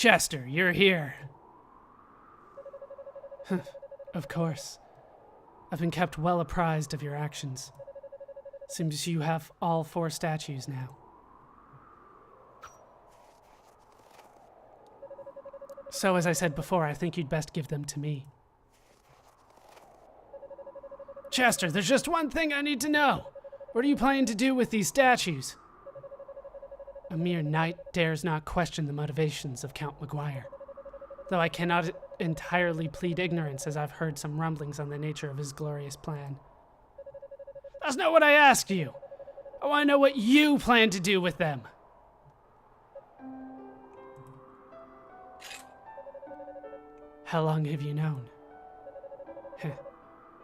Chester, you're here. Of course. I've been kept well apprised of your actions. Seems you have all 4 statues now. So, as I said before, I think you'd best give them to me. Chester, there's just one thing I need to know. What are you planning to do with these statues? A mere knight dares not question the motivations of Count Maguire, though I cannot entirely plead ignorance, as I've heard some rumblings on the nature of his glorious plan. That's not what I asked you. I want to know what you plan to do with them. How long have you known?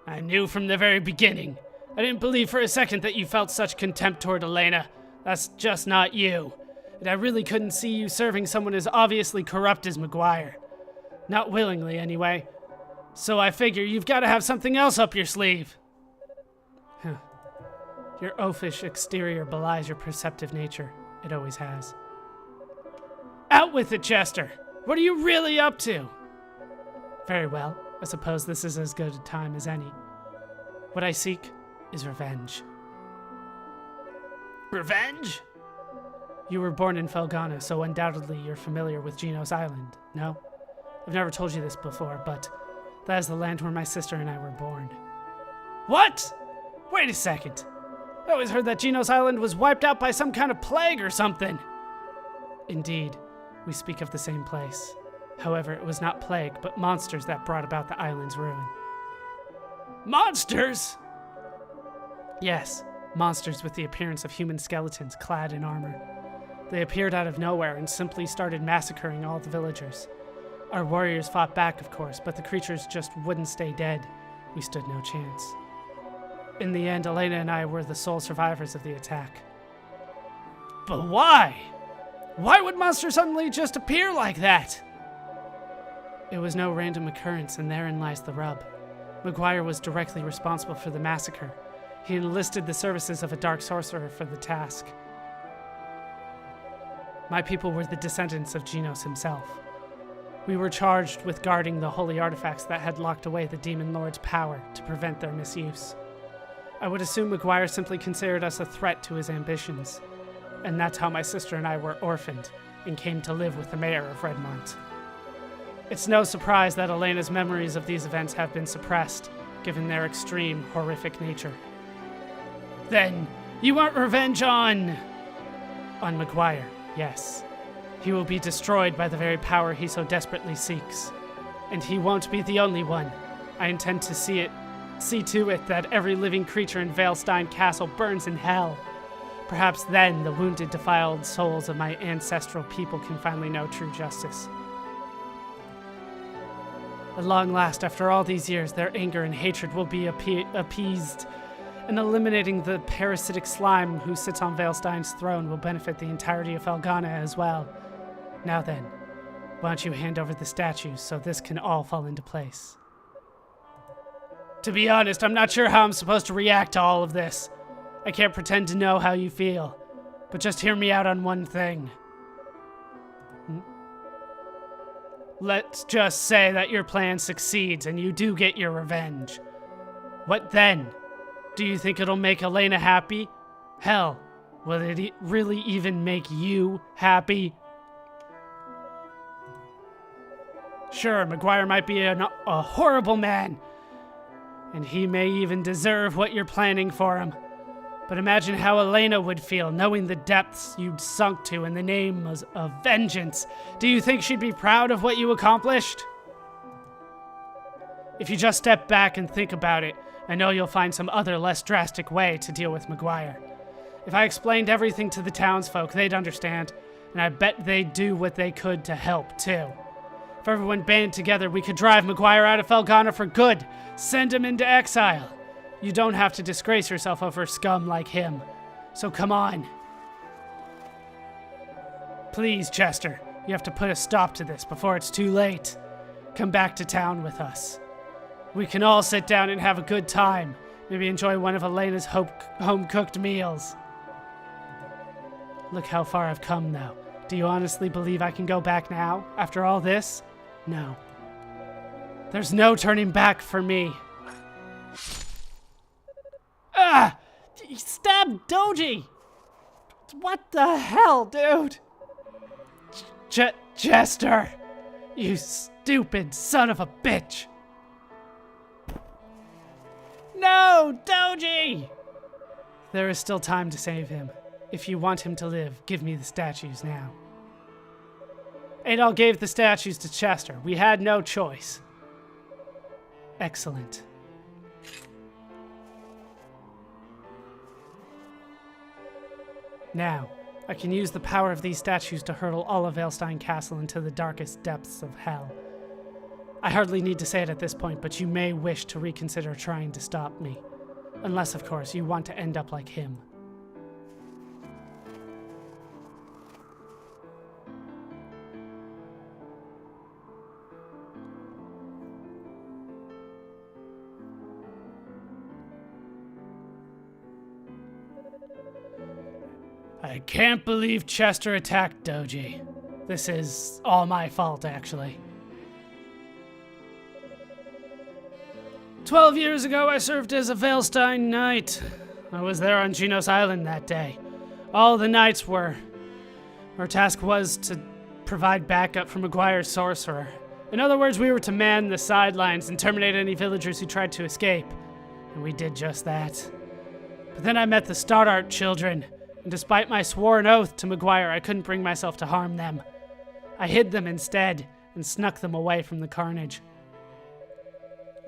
I knew from the very beginning. I didn't believe for a second that you felt such contempt toward Elena. That's just not you. And I really couldn't see you serving someone as obviously corrupt as Maguire. Not willingly, anyway. So I figure you've got to have something else up your sleeve. Your oafish exterior belies your perceptive nature. It always has. Out with it, Chester! What are you really up to? Very well. I suppose this is as good a time as any. What I seek is revenge. Revenge? You were born in Felghana, so undoubtedly you're familiar with Genos Island, no? I've never told you this before, but that is the land where my sister and I were born. What? Wait a second. I always heard that Genos Island was wiped out by some kind of plague or something. Indeed, we speak of the same place. However, it was not plague, but monsters that brought about the island's ruin. Monsters? Yes, monsters with the appearance of human skeletons clad in armor. They appeared out of nowhere and simply started massacring all the villagers. Our warriors fought back, of course, but the creatures just wouldn't stay dead. We stood no chance. In the end, Elena and I were the sole survivors of the attack. But why? Why would monsters suddenly just appear like that? It was no random occurrence, and therein lies the rub. Maguire was directly responsible for the massacre. He enlisted the services of a dark sorcerer for the task. My people were the descendants of Genos himself. We were charged with guarding the holy artifacts that had locked away the Demon Lord's power to prevent their misuse. I would assume Maguire simply considered us a threat to his ambitions, and that's how my sister and I were orphaned and came to live with the mayor of Redmont. It's no surprise that Elena's memories of these events have been suppressed, given their extreme, horrific nature. Then, you want revenge on Maguire, yes. He will be destroyed by the very power he so desperately seeks. And he won't be the only one. I intend to see to it that every living creature in Veilstein Castle burns in hell. Perhaps then the wounded, defiled souls of my ancestral people can finally know true justice. At long last, after all these years, their anger and hatred will be appeased, and eliminating the parasitic slime who sits on Veilstein's throne will benefit the entirety of Felghana as well. Now then, why don't you hand over the statues so this can all fall into place? To be honest, I'm not sure how I'm supposed to react to all of this. I can't pretend to know how you feel, but just hear me out on one thing. Let's just say that your plan succeeds and you do get your revenge. What then? Do you think it'll make Elena happy? Hell, will it really even make you happy? Sure, Maguire might be a horrible man, and he may even deserve what you're planning for him. But imagine how Elena would feel knowing the depths you'd sunk to in the name of vengeance. Do you think she'd be proud of what you accomplished? If you just step back and think about it, I know you'll find some other less drastic way to deal with Maguire. If I explained everything to the townsfolk, they'd understand, and I bet they'd do what they could to help, too. If everyone banded together, we could drive Maguire out of Felghana for good, send him into exile. You don't have to disgrace yourself over scum like him. So come on. Please, Chester, you have to put a stop to this before it's too late. Come back to town with us. We can all sit down and have a good time. Maybe enjoy one of Elena's home-cooked meals. Look how far I've come now. Do you honestly believe I can go back now, after all this? No. There's no turning back for me. Ah! He stabbed Doji! What the hell, dude? Chester! You stupid son of a bitch! No, Doji! There is still time to save him. If you want him to live, give me the statues now. Adol gave the statues to Chester. We had no choice. Excellent. Now, I can use the power of these statues to hurtle all of Veilstein Castle into the darkest depths of hell. I hardly need to say it at this point, but you may wish to reconsider trying to stop me. Unless, of course, you want to end up like him. I can't believe Chester attacked Doji. This is all my fault, actually. 12 years ago, I served as a Veilstein knight. I was there on Genos Island that day. All the knights were. Our task was to provide backup for Maguire's sorcerer. In other words, we were to man the sidelines and terminate any villagers who tried to escape. And we did just that. But then I met the Stoddart children. And despite my sworn oath to Maguire, I couldn't bring myself to harm them. I hid them instead and snuck them away from the carnage.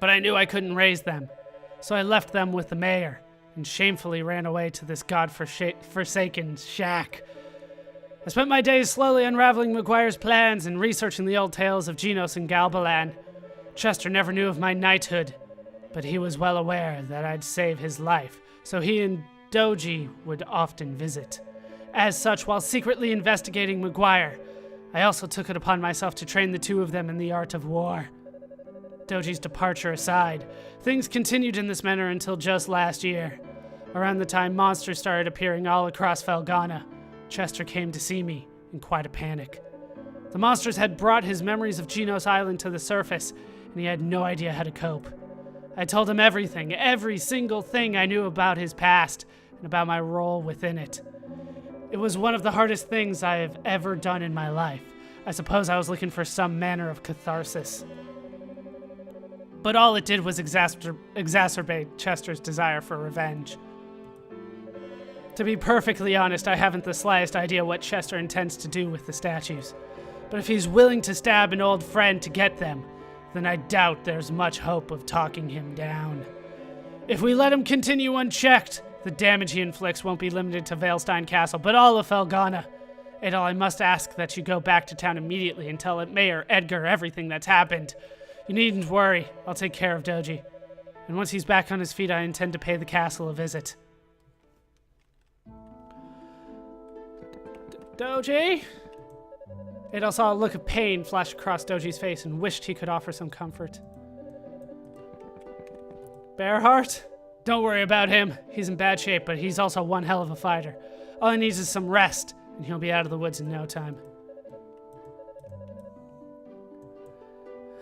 But I knew I couldn't raise them, so I left them with the mayor and shamefully ran away to this god-forsaken shack. I spent my days slowly unraveling Maguire's plans and researching the old tales of Genos and Galbalan. Chester never knew of my knighthood, but he was well aware that I'd save his life, so he and Doji would often visit. As such, while secretly investigating Maguire, I also took it upon myself to train the two of them in the art of war. Doji's departure aside, things continued in this manner until just last year. Around the time monsters started appearing all across Felghana, Chester came to see me in quite a panic. The monsters had brought his memories of Genos Island to the surface, and he had no idea how to cope. I told him everything, every single thing I knew about his past, and about my role within it. It was one of the hardest things I have ever done in my life. I suppose I was looking for some manner of catharsis. But all it did was exacerbate Chester's desire for revenge. To be perfectly honest, I haven't the slightest idea what Chester intends to do with the statues. But if he's willing to stab an old friend to get them, then I doubt there's much hope of talking him down. If we let him continue unchecked, the damage he inflicts won't be limited to Veilstein Castle, but all of Felghana. Adol, I must ask that you go back to town immediately and tell Mayor Edgar everything that's happened. You needn't worry, I'll take care of Doji. And once he's back on his feet, I intend to pay the castle a visit. Doji? Adol saw a look of pain flash across Doji's face and wished he could offer some comfort. Bearheart? Don't worry about him. He's in bad shape, but he's also one hell of a fighter. All he needs is some rest, and he'll be out of the woods in no time.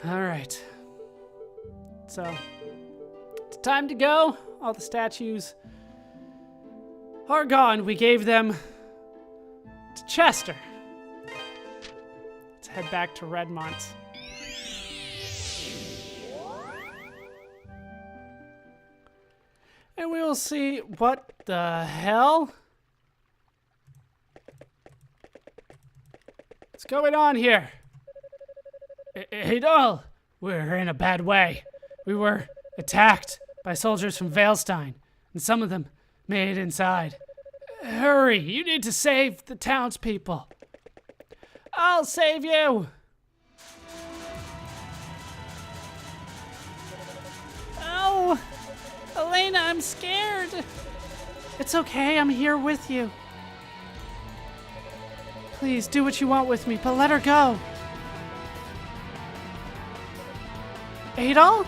Alright. So, it's time to go. All the statues are gone. We gave them to Chester. Let's head back to Redmont. And we will see what the hell. What's going on here? Adol, we're in a bad way. We were attacked by soldiers from Veilstein, and some of them made it inside. Hurry, you need to save the townspeople. I'll save you. Oh, Elena, I'm scared. It's okay, I'm here with you. Please, do what you want with me, but let her go. Adol?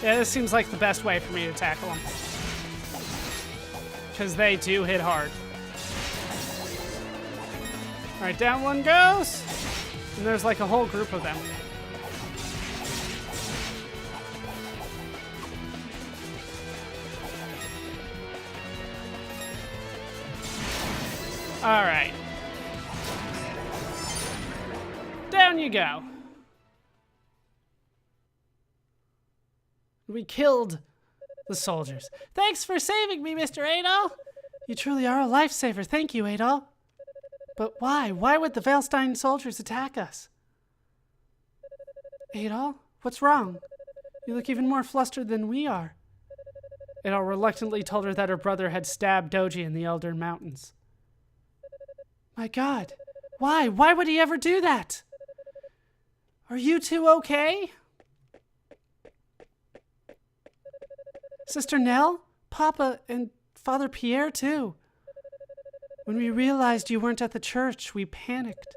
Yeah, this seems like the best way for me to tackle them. Because they do hit hard. Alright, down one goes. And there's like a whole group of them. Alright. Down you go. We killed the soldiers. Thanks for saving me, Mr. Adol. You truly are a lifesaver. Thank you, Adol. But why? Why would the Veilstein soldiers attack us? Adol, what's wrong? You look even more flustered than we are. Adol reluctantly told her that her brother had stabbed Doji in the Elder Mountains. My God, why? Why would he ever do that? Are you two okay? Sister Nell, Papa, and Father Pierre, too. When we realized you weren't at the church, we panicked.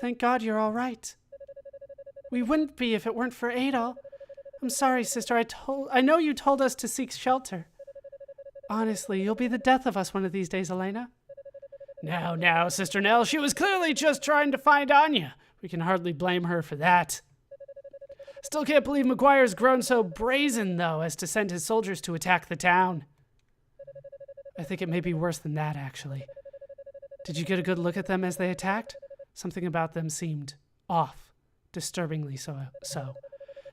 Thank God you're all right. We wouldn't be if it weren't for Adol. I'm sorry, sister. I know you told us to seek shelter. Honestly, you'll be the death of us one of these days, Elena. Now, Sister Nell, she was clearly just trying to find Anya. We can hardly blame her for that. Still can't believe McGuire's grown so brazen, though, as to send his soldiers to attack the town. I think it may be worse than that, actually. Did you get a good look at them as they attacked? Something about them seemed off, disturbingly so.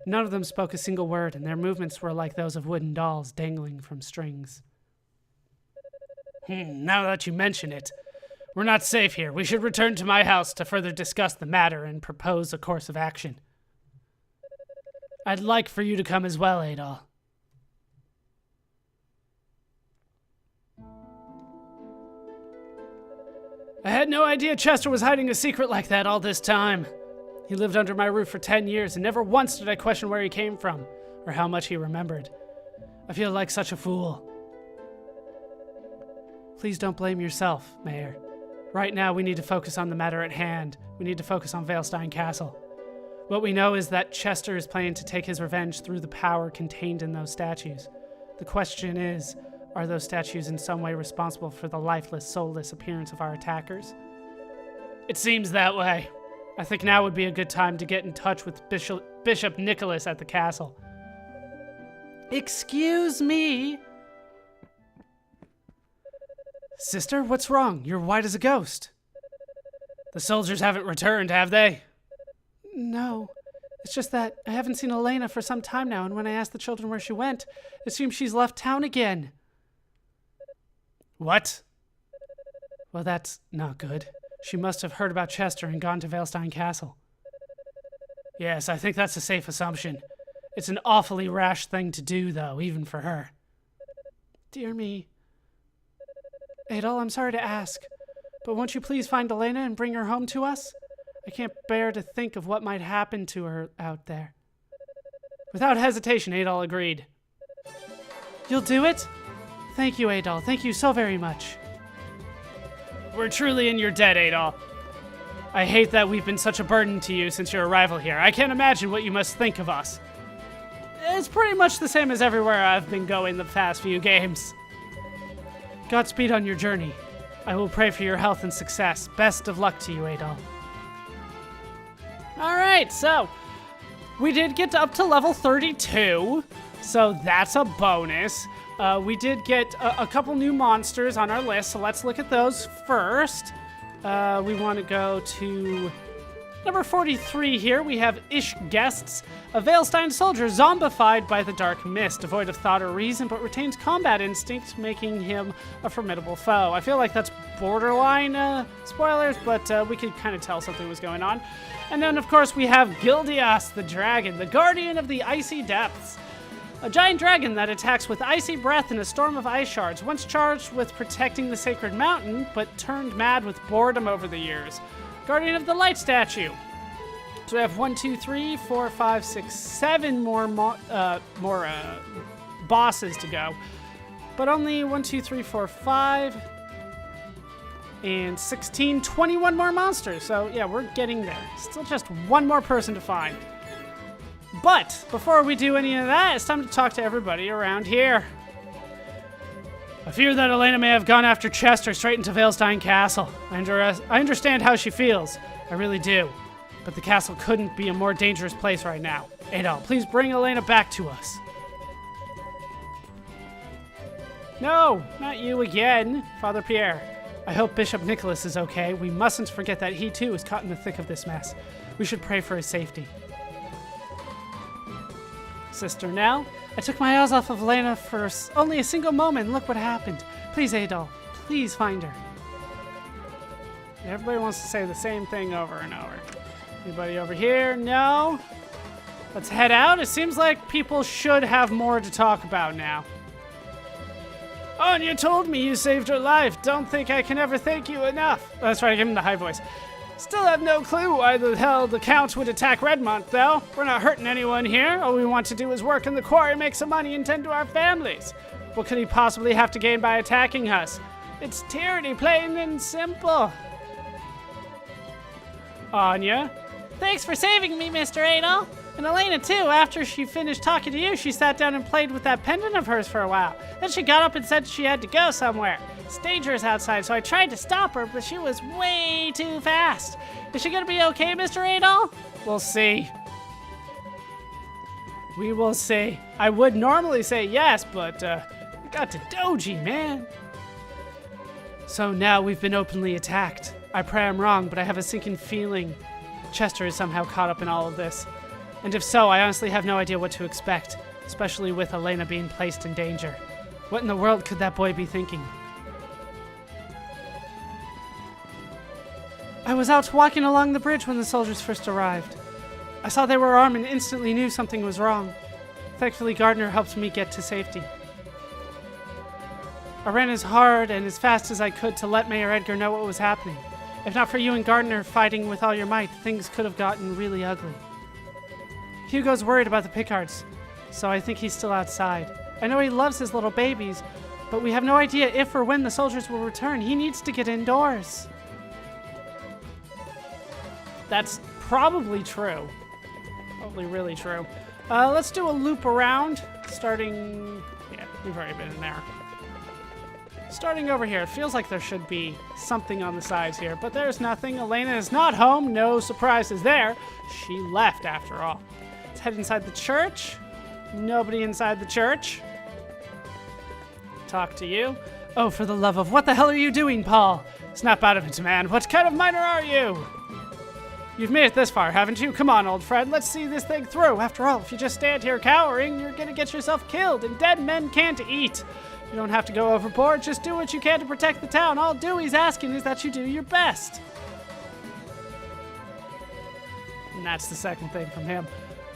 None of them spoke a single word, and their movements were like those of wooden dolls dangling from strings. Now that you mention it, we're not safe here. We should return to my house to further discuss the matter and propose a course of action. I'd like for you to come as well, Adol. I had no idea Chester was hiding a secret like that all this time. He lived under my roof for 10 years, and never once did I question where he came from, or how much he remembered. I feel like such a fool. Please don't blame yourself, Mayor. Right now, we need to focus on the matter at hand. We need to focus on Veilstein Castle. What we know is that Chester is planning to take his revenge through the power contained in those statues. The question is, are those statues in some way responsible for the lifeless, soulless appearance of our attackers? It seems that way. I think now would be a good time to get in touch with Bishop Nicholas at the castle. Excuse me? Sister, what's wrong? You're white as a ghost. The soldiers haven't returned, have they? No. It's just that I haven't seen Elena for some time now, and when I asked the children where she went, it seems she's left town again. What? Well, that's not good. She must have heard about Chester and gone to Veilstein Castle. Yes, I think that's a safe assumption. It's an awfully rash thing to do, though, even for her. Dear me. Adol, I'm sorry to ask, but won't you please find Elena and bring her home to us? I can't bear to think of what might happen to her out there. Without hesitation, Adol agreed. You'll do it? Thank you, Adol. Thank you so very much. We're truly in your debt, Adol. I hate that we've been such a burden to you since your arrival here. I can't imagine what you must think of us. It's pretty much the same as everywhere I've been going the past few games. Godspeed on your journey. I will pray for your health and success. Best of luck to you, Adol. Alright, so we did get up to level 32, so that's a bonus. We did get a couple new monsters on our list, so let's look at those first. We want to go to number 43 here. We have Ish Guests, a Veilstein soldier zombified by the dark mist, devoid of thought or reason, but retains combat instincts, making him a formidable foe. I feel like that's borderline spoilers, but we could kind of tell something was going on. And then, of course, we have Gildias the Dragon, the Guardian of the Icy Depths. A giant dragon that attacks with icy breath in a storm of ice shards, once charged with protecting the sacred mountain, but turned mad with boredom over the years. Guardian of the Light Statue. So we have 1, 2, 3, 4, 5, 6, 7 more bosses to go. But only 1, 2, 3, 4, 5, and 16, 21 more monsters. So yeah, we're getting there. Still just one more person to find. But before we do any of that, it's time to talk to everybody around here. I fear that Elena may have gone after Chester straight into Veilstein Castle. I understand how she feels. I really do. But the castle couldn't be a more dangerous place right now. Adol, please bring Elena back to us. No, not you again, Father Pierre. I hope Bishop Nicholas is okay. We mustn't forget that he too is caught in the thick of this mess. We should pray for his safety. Sister Nell, I took my eyes off of Elena for only a single moment. Look what happened. Please, Adol, please find her. Everybody wants to say the same thing over and over. Anybody over here? No? Let's head out. It seems like people should have more to talk about now. Oh, and you told me you saved her life. Don't think I can ever thank you enough. Oh, that's right, I give him the high voice. Still have no clue why the hell the Count would attack Redmont, though. We're not hurting anyone here. All we want to do is work in the quarry, make some money, and tend to our families. What could he possibly have to gain by attacking us? It's tyranny, plain and simple. Anya? Thanks for saving me, Mr. Adol. And Elena, too. After she finished talking to you, she sat down and played with that pendant of hers for a while. Then she got up and said she had to go somewhere. It's dangerous outside, so I tried to stop her, but she was way too fast. Is she gonna be okay, Mr. Adol? We'll see. We will see. I would normally say yes, but we got to Doji, man. So now we've been openly attacked. I pray I'm wrong, but I have a sinking feeling Chester is somehow caught up in all of this. And if so, I honestly have no idea what to expect, especially with Elena being placed in danger. What in the world could that boy be thinking? I was out walking along the bridge when the soldiers first arrived. I saw they were armed and instantly knew something was wrong. Thankfully, Gardner helped me get to safety. I ran as hard and as fast as I could to let Mayor Edgar know what was happening. If not for you and Gardner fighting with all your might, things could have gotten really ugly. Hugo's worried about the Pickards, so I think he's still outside. I know he loves his little babies, but we have no idea if or when the soldiers will return. He needs to get indoors. That's probably true. Probably really true. Let's do a loop around, starting... Yeah, we've already been in there. Starting over here, it feels like there should be something on the sides here, but there's nothing. Elena is not home. No surprises there. She left after all. Let's head inside the church. Nobody inside the church. Talk to you. Oh, for the love of... What the hell are you doing, Paul? Snap out of it, man. What kind of miner are you? You've made it this far, haven't you? Come on, old friend. Let's see this thing through. After all, if you just stand here cowering, you're gonna get yourself killed, and dead men can't eat. You don't have to go overboard. Just do what you can to protect the town. All Dewey's asking is that you do your best. And that's the second thing from him.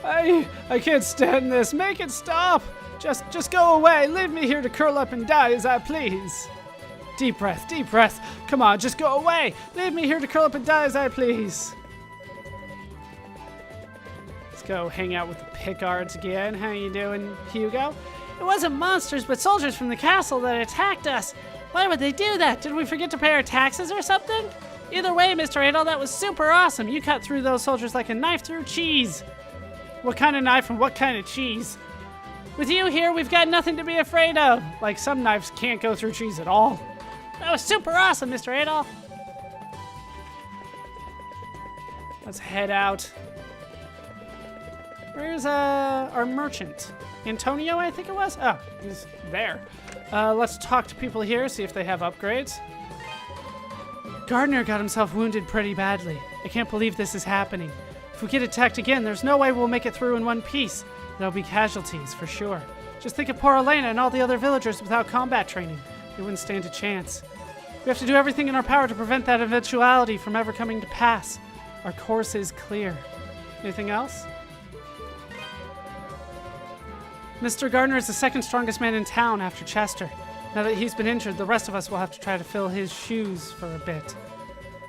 I can't stand this. Make it stop. Just go away. Leave me here to curl up and die as I please. Deep breath, deep breath. Come on, just go away. Leave me here to curl up and die as I please. Let's go hang out with the Pickards again. How you doing, Hugo? It wasn't monsters, but soldiers from the castle that attacked us. Why would they do that? Did we forget to pay our taxes or something? Either way, Mr. Adol, that was super awesome. You cut through those soldiers like a knife through cheese. What kind of knife and what kind of cheese? With you here, we've got nothing to be afraid of. Like some knives can't go through cheese at all. That was super awesome, Mr. Adol. Let's head out. Where's our merchant? Antonio, I think it was? Oh, he's there. Let's talk to people here, see if they have upgrades. Gardner got himself wounded pretty badly. I can't believe this is happening. If we get attacked again, there's no way we'll make it through in one piece. There'll be casualties, for sure. Just think of poor Elena and all the other villagers without combat training. They wouldn't stand a chance. We have to do everything in our power to prevent that eventuality from ever coming to pass. Our course is clear. Anything else? Mr. Gardner is the second strongest man in town after Chester. Now that he's been injured, the rest of us will have to try to fill his shoes for a bit.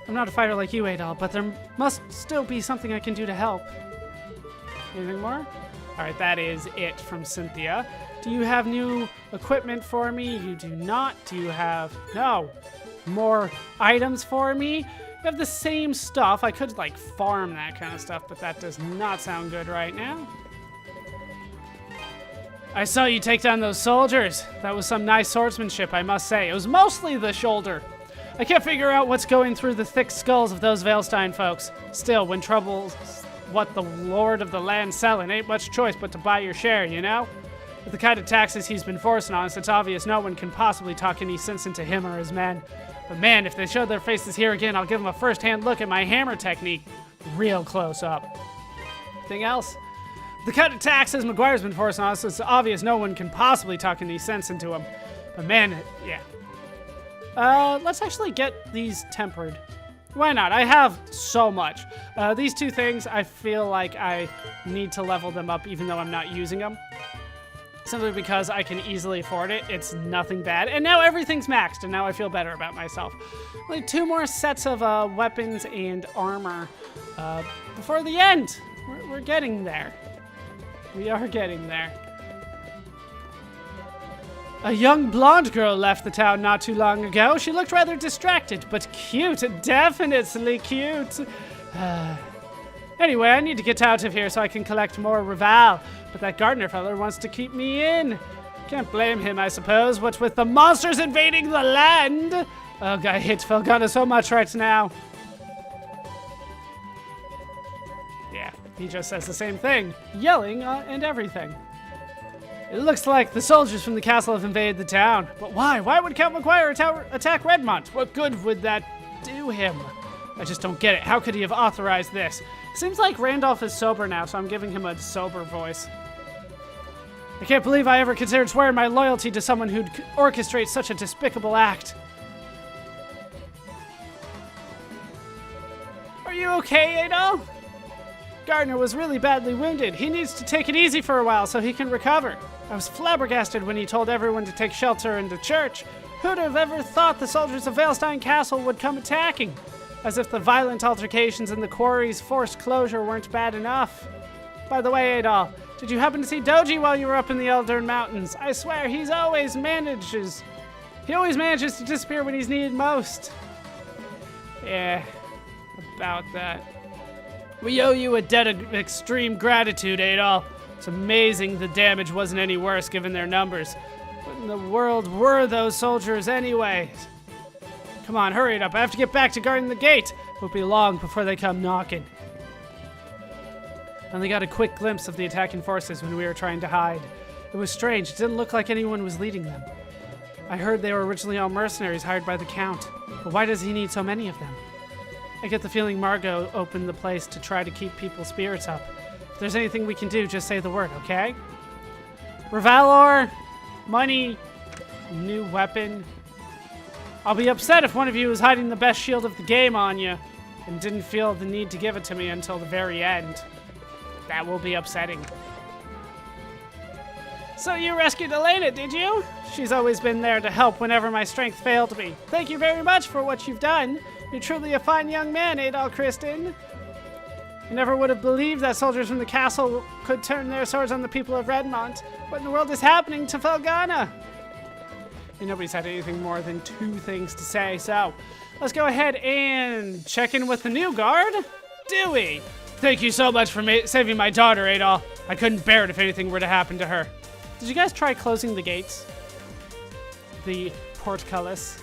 I'm not a fighter like you, Adol, but there must still be something I can do to help. Anything more? Alright, that is it from Cynthia. Do you have new equipment for me? You do not. Do you have... No. More items for me? You have the same stuff. I could, like, farm that kind of stuff, but that does not sound good right now. I saw you take down those soldiers. That was some nice swordsmanship, I must say. It was mostly the shoulder. I can't figure out what's going through the thick skulls of those Veilstein folks. Still, when trouble's what the lord of the land's selling, ain't much choice but to buy your share, you know? With the kind of taxes he's been forcing on us, it's obvious no one can possibly talk any sense into him or his men. But man, if they show their faces here again, I'll give them a first-hand look at my hammer technique. Real close up. Anything else? The kind of taxes McGuire's been forcing on us, it's obvious no one can possibly talk any sense into him. But man, yeah. Let's actually get these tempered. Why not? I have so much. These two things, I feel like I need to level them up even though I'm not using them. Simply because I can easily afford it. It's nothing bad. And now everything's maxed, and now I feel better about myself. Like 2 more sets of weapons and armor before the end. We're getting there. We are getting there. A young blonde girl left the town not too long ago. She looked rather distracted, but cute. Definitely cute. Anyway, I need to get out of here so I can collect more Rival. But that gardener feller wants to keep me in. Can't blame him, I suppose. What's with the monsters invading the land? Ugh, I hate Felghana so much right now. Yeah, he just says the same thing. Yelling and everything. It looks like the soldiers from the castle have invaded the town. But why? Why would Count McGuire attack Redmont? What good would that do him? I just don't get it. How could he have authorized this? Seems like Randolph is sober now, so I'm giving him a sober voice. I can't believe I ever considered swearing my loyalty to someone who'd orchestrate such a despicable act. Are you okay, Adol? Gardner was really badly wounded. He needs to take it easy for a while so he can recover. I was flabbergasted when he told everyone to take shelter in the church. Who'd have ever thought the soldiers of Veilstein Castle would come attacking? As if the violent altercations in the quarry's forced closure weren't bad enough. By the way, Adol, did you happen to see Doji while you were up in the Eldern Mountains? I swear, he always manages to disappear when he's needed most. Yeah, about that. We owe you a debt of extreme gratitude, Adol. It's amazing the damage wasn't any worse given their numbers. What in the world were those soldiers anyways? Come on, hurry it up. I have to get back to guarding the gate. Won't be long before they come knocking. I only got a quick glimpse of the attacking forces when we were trying to hide. It was strange. It didn't look like anyone was leading them. I heard they were originally all mercenaries hired by the Count. But why does he need so many of them? I get the feeling Margot opened the place to try to keep people's spirits up. If there's anything we can do, just say the word, okay? Revalor, money, new weapon. I'll be upset if one of you is hiding the best shield of the game on you and didn't feel the need to give it to me until the very end. That will be upsetting. So you rescued Elena, did you? She's always been there to help whenever my strength failed me. Thank you very much for what you've done. You're truly a fine young man, Adol Kristen. I never would have believed that soldiers from the castle could turn their swords on the people of Redmont. What in the world is happening to Felghana? And nobody's had anything more than 2 things to say, so let's go ahead and check in with the new guard, Dewey. Thank you so much for saving my daughter, Adol. I couldn't bear it if anything were to happen to her. Did you guys try closing the gates? The portcullis?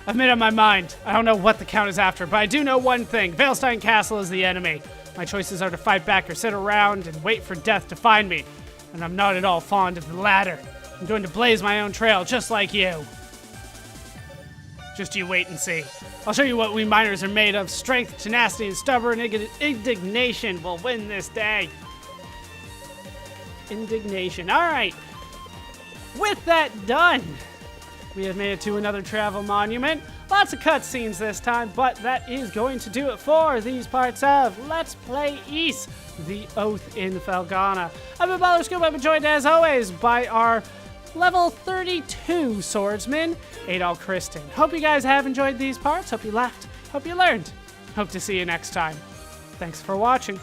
I've made up my mind. I don't know what the Count is after, but I do know one thing. Veilstein Castle is the enemy. My choices are to fight back or sit around and wait for death to find me. And I'm not at all fond of the latter. I'm going to blaze my own trail, just like you. Just you wait and see. I'll show you what we miners are made of. Strength, tenacity, and stubborn indignation will win this day. Indignation. All right. With that done, we have made it to another travel monument. Lots of cutscenes this time, but that is going to do it for these parts of Let's Play Ys, the Oath in Felghana. I've been ballerscuba. I've been joined, as always, by our level 32 swordsman, Adol Kristen. Hope you guys have enjoyed these parts. Hope you laughed. Hope you learned. Hope to see you next time. Thanks for watching.